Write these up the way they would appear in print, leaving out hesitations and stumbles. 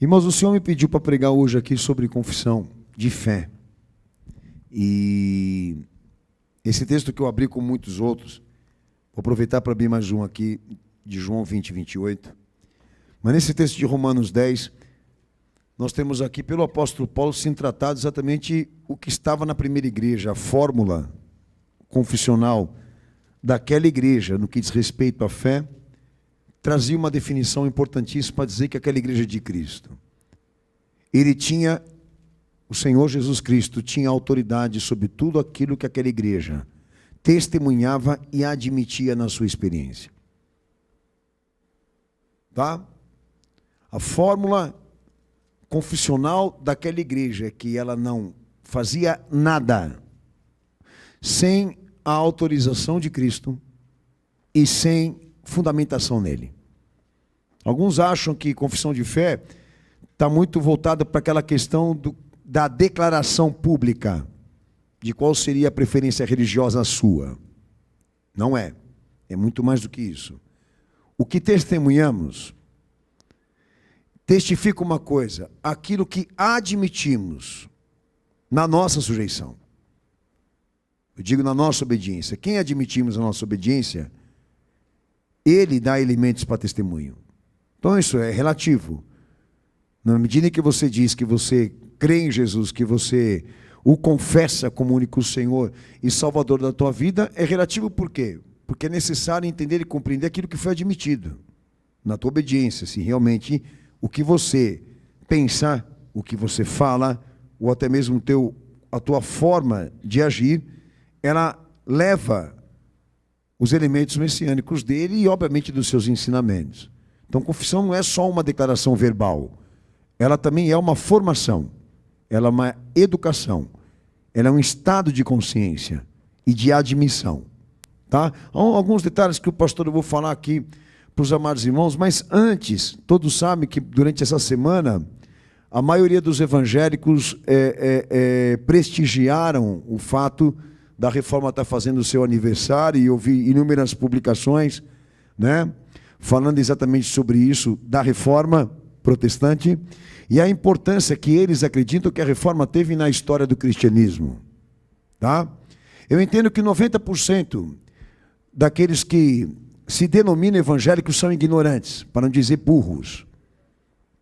Irmãos, o Senhor me pediu para pregar hoje aqui sobre confissão de fé. E esse texto que eu abri com muitos outros, vou aproveitar para abrir mais um aqui, de João 20, 28. Mas nesse texto de Romanos 10, nós temos aqui pelo apóstolo Paulo sendo tratado exatamente o que estava na primeira igreja, a fórmula confissional daquela igreja, no que diz respeito à fé, trazia uma definição importantíssima para dizer que aquela igreja de Cristo, o Senhor Jesus Cristo tinha autoridade sobre tudo aquilo que aquela igreja testemunhava e admitia na sua experiência. Tá? A fórmula confissional daquela igreja é que ela não fazia nada sem a autorização de Cristo e sem fundamentação nele. Alguns acham que confissão de fé está muito voltada para aquela questão da declaração pública de qual seria a preferência religiosa sua. Não é. É muito mais do que isso. O que testemunhamos testifica uma coisa: aquilo que admitimos na nossa sujeição. Eu digo na nossa obediência. Quem admitimos a nossa obediência, ele dá elementos para testemunho. Então isso é relativo. Na medida em que você diz que você crê em Jesus, que você o confessa como único Senhor e Salvador da tua vida, é relativo por quê? Porque é necessário entender e compreender aquilo que foi admitido na tua obediência, se realmente o que você pensa, o que você fala, ou até mesmo a tua forma de agir, ela leva os elementos messiânicos dele e, obviamente, dos seus ensinamentos. Então, confissão não é só uma declaração verbal. Ela também é uma formação. Ela é uma educação. Ela é um estado de consciência e de admissão. Tá? Alguns detalhes que o pastor eu vou falar aqui para os amados irmãos, mas antes, todos sabem que durante essa semana, a maioria dos evangélicos prestigiaram o fato da Reforma estar fazendo o seu aniversário, e eu vi inúmeras publicações, né, falando exatamente sobre isso, da Reforma protestante, e a importância que eles acreditam que a Reforma teve na história do cristianismo. Tá? Eu entendo que 90% daqueles que se denominam evangélicos são ignorantes, para não dizer burros.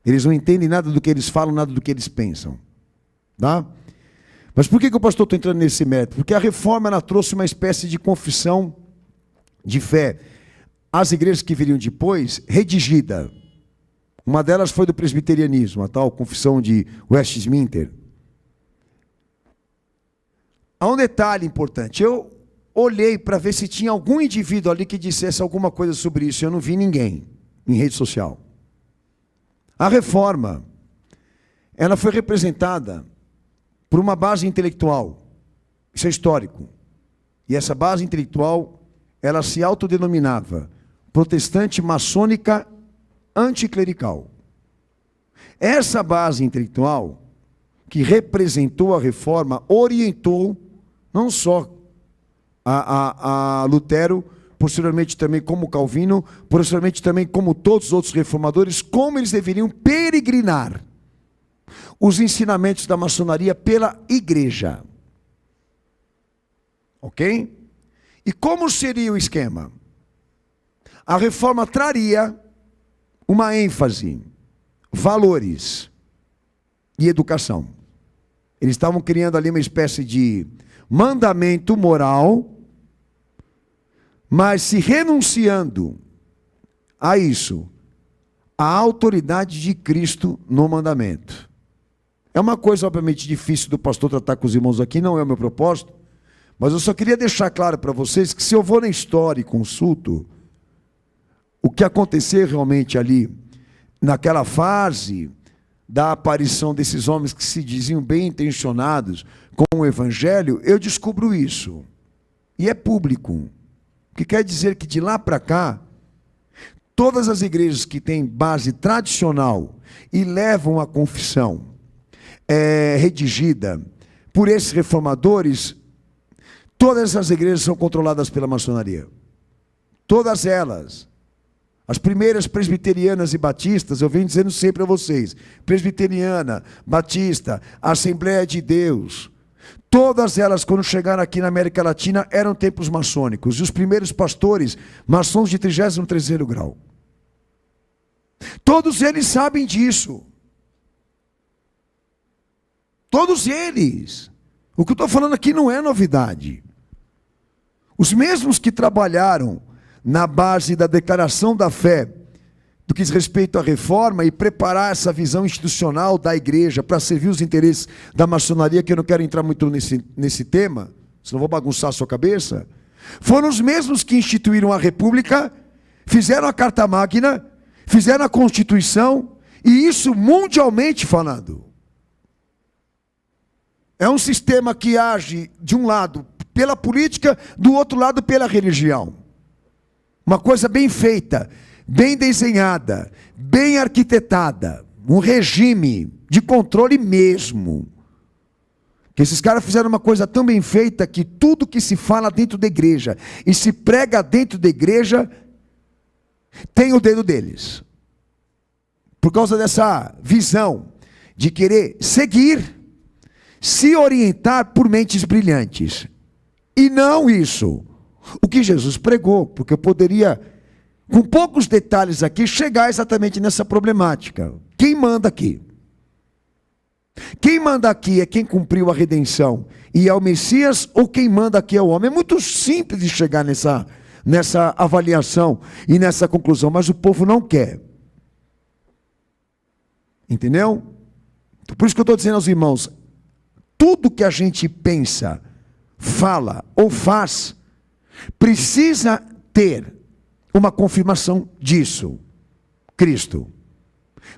Eles não entendem nada do que eles falam, nada do que eles pensam. Tá? Mas por que o pastor está entrando nesse mérito? Porque a Reforma ela trouxe uma espécie de confissão de fé às igrejas que viriam depois, redigida. Uma delas foi do presbiterianismo, a tal confissão de Westminster. Há um detalhe importante. Eu olhei para ver se tinha algum indivíduo ali que dissesse alguma coisa sobre isso. Eu não vi ninguém em rede social. A Reforma, ela foi representada por uma base intelectual. Isso é histórico. E essa base intelectual, ela se autodenominava protestante maçônica anticlerical. Essa base intelectual, que representou a Reforma, orientou não só a Lutero, posteriormente também como Calvino, posteriormente também como todos os outros reformadores, como eles deveriam peregrinar os ensinamentos da maçonaria pela igreja. Ok? E como seria o esquema? A Reforma traria uma ênfase, valores e educação. Eles estavam criando ali uma espécie de mandamento moral, mas se renunciando a isso, a autoridade de Cristo no mandamento. É uma coisa, obviamente, difícil do pastor tratar com os irmãos aqui, não é o meu propósito, mas eu só queria deixar claro para vocês que se eu vou na história e consulto o que aconteceu realmente ali, naquela fase da aparição desses homens que se diziam bem intencionados com o evangelho, eu descubro isso. E é público. O que quer dizer que de lá para cá, todas as igrejas que têm base tradicional e levam a confissão redigida por esses reformadores, todas as igrejas são controladas pela maçonaria. Todas elas. As primeiras presbiterianas e batistas, eu venho dizendo sempre a vocês, presbiteriana, batista, Assembleia de Deus, todas elas, quando chegaram aqui na América Latina, eram templos maçônicos. E os primeiros pastores, maçons de 33º grau. Todos eles sabem disso. Todos eles. O que eu estou falando aqui não é novidade. Os mesmos que trabalharam na base da declaração da fé, do que diz respeito à reforma e preparar essa visão institucional da igreja para servir os interesses da maçonaria, que eu não quero entrar muito nesse tema, senão vou bagunçar a sua cabeça, foram os mesmos que instituíram a república, fizeram a Carta Magna, fizeram a Constituição, e isso mundialmente falando. É um sistema que age, de um lado, pela política, do outro lado, pela religião. Uma coisa bem feita, bem desenhada, bem arquitetada. Um regime de controle mesmo. Que esses caras fizeram uma coisa tão bem feita que tudo que se fala dentro da igreja e se prega dentro da igreja tem o dedo deles. Por causa dessa visão de querer seguir, se orientar por mentes brilhantes. E não isso. O que Jesus pregou, porque eu poderia, com poucos detalhes aqui, chegar exatamente nessa problemática. Quem manda aqui? Quem manda aqui é quem cumpriu a redenção e é o Messias, ou quem manda aqui é o homem? É muito simples de chegar nessa avaliação e nessa conclusão, mas o povo não quer. Entendeu? Por isso que eu estou dizendo aos irmãos, tudo que a gente pensa, fala ou faz, precisa ter uma confirmação disso, Cristo.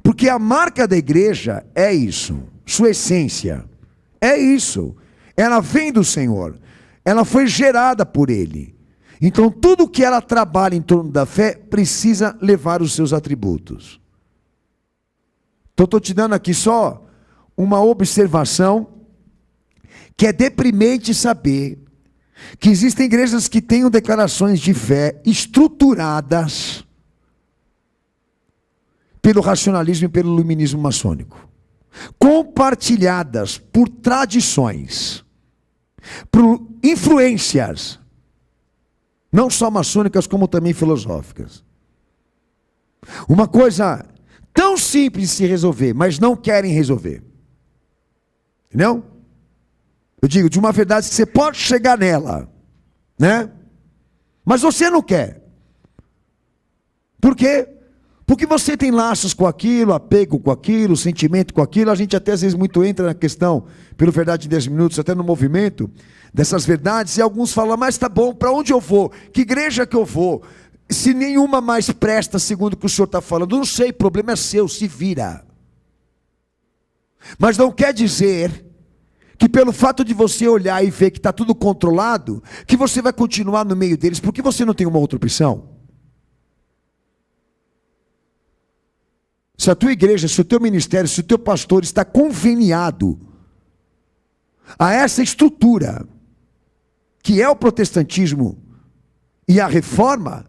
Porque a marca da igreja é isso, sua essência, é isso. Ela vem do Senhor, ela foi gerada por Ele. Então tudo que ela trabalha em torno da fé, precisa levar os seus atributos. Então estou te dando aqui só uma observação, que é deprimente saber que existem igrejas que tenham declarações de fé estruturadas pelo racionalismo e pelo iluminismo maçônico, compartilhadas por tradições, por influências, não só maçônicas como também filosóficas. Uma coisa tão simples de se resolver, mas não querem resolver. Entendeu? Eu digo, de uma verdade que você pode chegar nela, né? Mas você não quer. Por quê? Porque você tem laços com aquilo, apego com aquilo, sentimento com aquilo. A gente até às vezes muito entra na questão, pelo Verdade em 10 Minutos, até no movimento, dessas verdades, e alguns falam, mas tá bom, para onde eu vou? Que igreja que eu vou? Se nenhuma mais presta segundo o que o senhor está falando, não sei, problema é seu, se vira. Mas não quer dizer que pelo fato de você olhar e ver que está tudo controlado, que você vai continuar no meio deles, porque você não tem uma outra opção. Se a tua igreja, se o teu ministério, se o teu pastor está conveniado a essa estrutura, que é o protestantismo e a reforma,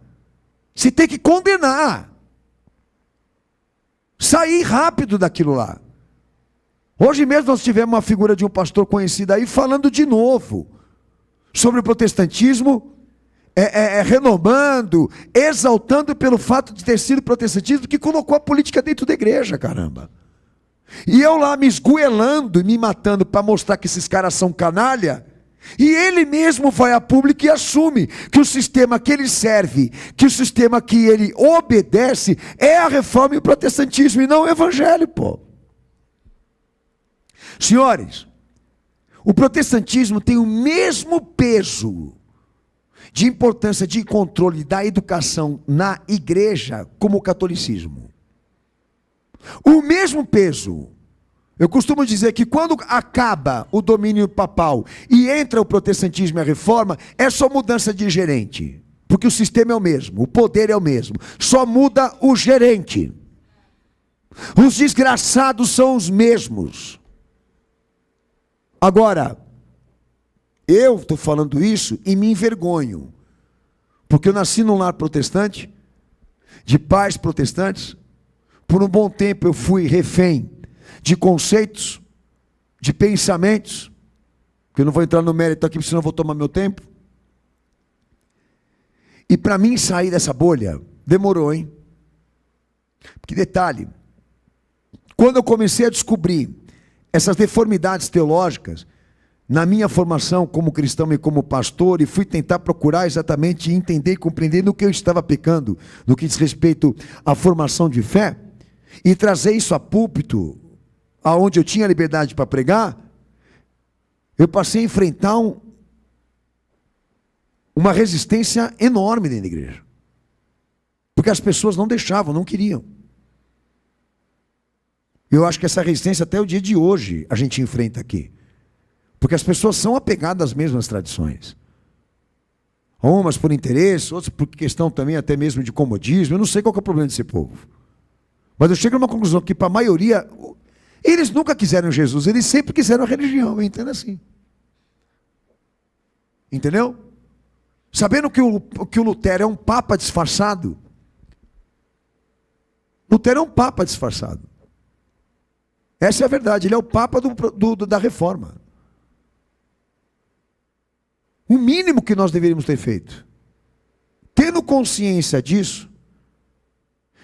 você tem que condenar. Sair rápido daquilo lá. Hoje mesmo nós tivemos uma figura de um pastor conhecido aí falando de novo sobre o protestantismo, renomando, exaltando pelo fato de ter sido protestantismo que colocou a política dentro da igreja, caramba. E eu lá me esgoelando e me matando para mostrar que esses caras são canalha, e ele mesmo vai a público e assume que o sistema que ele serve, que o sistema que ele obedece é a reforma e o protestantismo e não o evangelho, pô. Senhores, o protestantismo tem o mesmo peso de importância de controle da educação na igreja como o catolicismo. O mesmo peso. Eu costumo dizer que quando acaba o domínio papal e entra o protestantismo e a reforma, é só mudança de gerente. Porque o sistema é o mesmo, o poder é o mesmo. Só muda o gerente. Os desgraçados são os mesmos. Agora, eu estou falando isso e me envergonho, porque eu nasci num lar protestante, de pais protestantes. Por um bom tempo eu fui refém de conceitos, de pensamentos, que eu não vou entrar no mérito aqui, senão eu vou tomar meu tempo. E para mim sair dessa bolha, demorou, hein? Que detalhe, quando eu comecei a descobrir essas deformidades teológicas, na minha formação como cristão e como pastor, e fui tentar procurar exatamente entender e compreender no que eu estava pecando, no que diz respeito à formação de fé, e trazer isso a púlpito, aonde eu tinha liberdade para pregar, eu passei a enfrentar uma resistência enorme dentro da igreja. Porque as pessoas não deixavam, não queriam. Eu acho que essa resistência até o dia de hoje a gente enfrenta aqui. Porque as pessoas são apegadas mesmo às tradições. Umas por interesse, outras por questão também até mesmo de comodismo. Eu não sei qual que é o problema desse povo. Mas eu chego a uma conclusão que para a maioria, eles nunca quiseram Jesus, eles sempre quiseram a religião, eu entendo assim. Entendeu? Sabendo que o Lutero é um papa disfarçado. Lutero é um papa disfarçado. Essa é a verdade, ele é o papa da reforma. O mínimo que nós deveríamos ter feito, tendo consciência disso,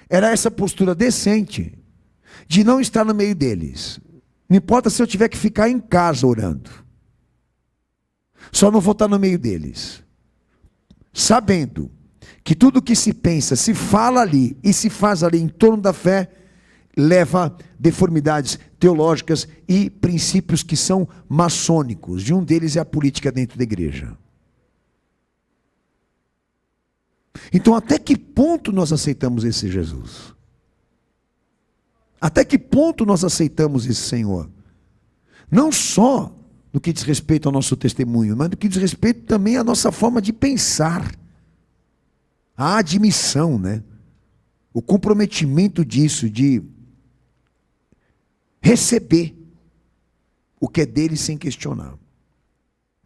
era essa postura decente, de não estar no meio deles. Não importa se eu tiver que ficar em casa orando. Só não vou estar no meio deles. Sabendo que tudo que se pensa, se fala ali e se faz ali em torno da fé, leva deformidades teológicas e princípios que são maçônicos. E um deles é a política dentro da igreja. Então, até que ponto nós aceitamos esse Jesus? Até que ponto nós aceitamos esse Senhor? Não só no que diz respeito ao nosso testemunho, mas no que diz respeito também à nossa forma de pensar. A admissão, né? O comprometimento disso, de receber o que é dele sem questionar.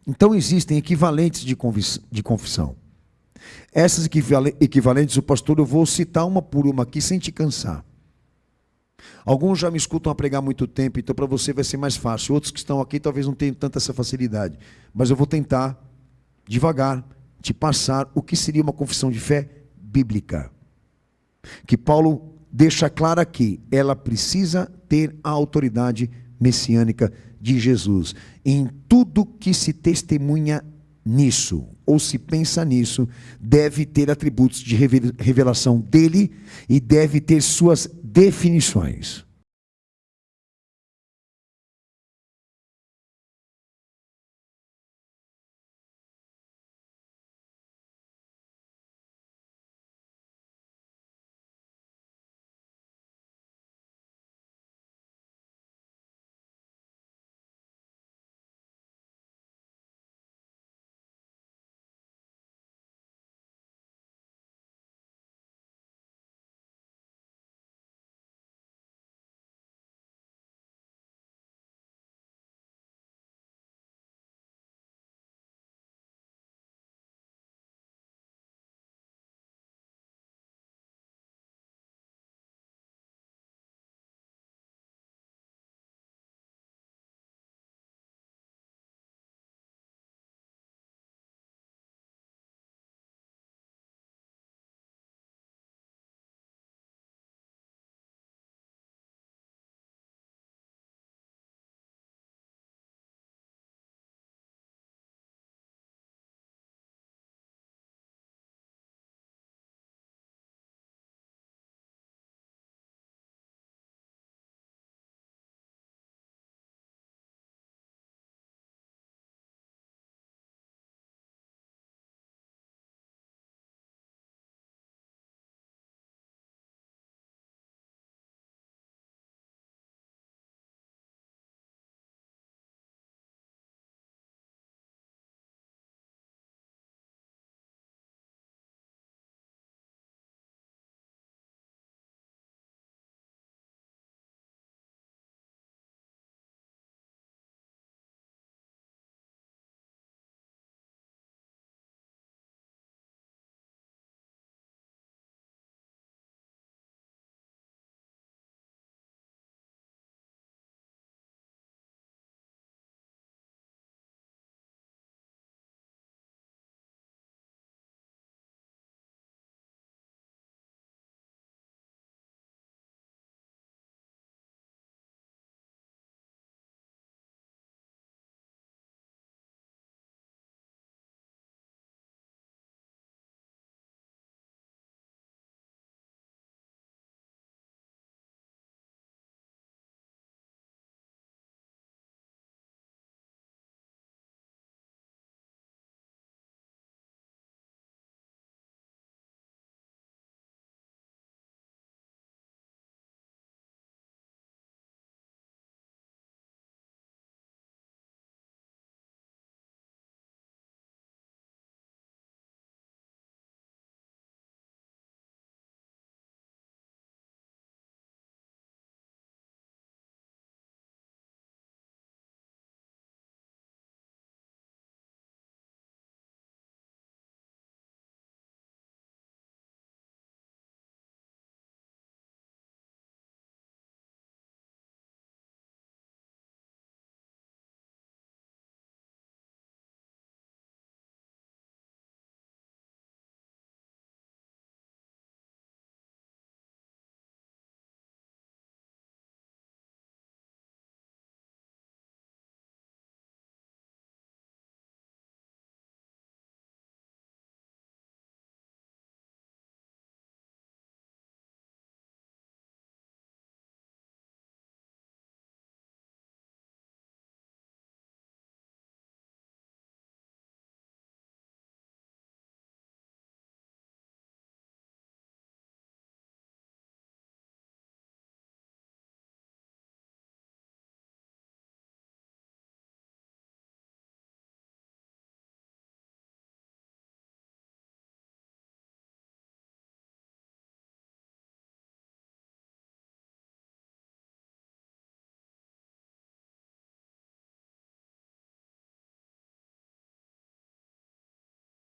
Então existem equivalentes de confissão. Essas equivalentes, o pastor, eu vou citar uma por uma aqui sem te cansar. Alguns já me escutam a pregar há muito tempo, então para você vai ser mais fácil. Outros que estão aqui talvez não tenham tanta essa facilidade. Mas eu vou tentar, devagar, te passar o que seria uma confissão de fé bíblica. Que Paulo deixa claro aqui, ela precisa ter a autoridade messiânica de Jesus. Em tudo que se testemunha nisso, ou se pensa nisso, deve ter atributos de revelação dele e deve ter suas definições.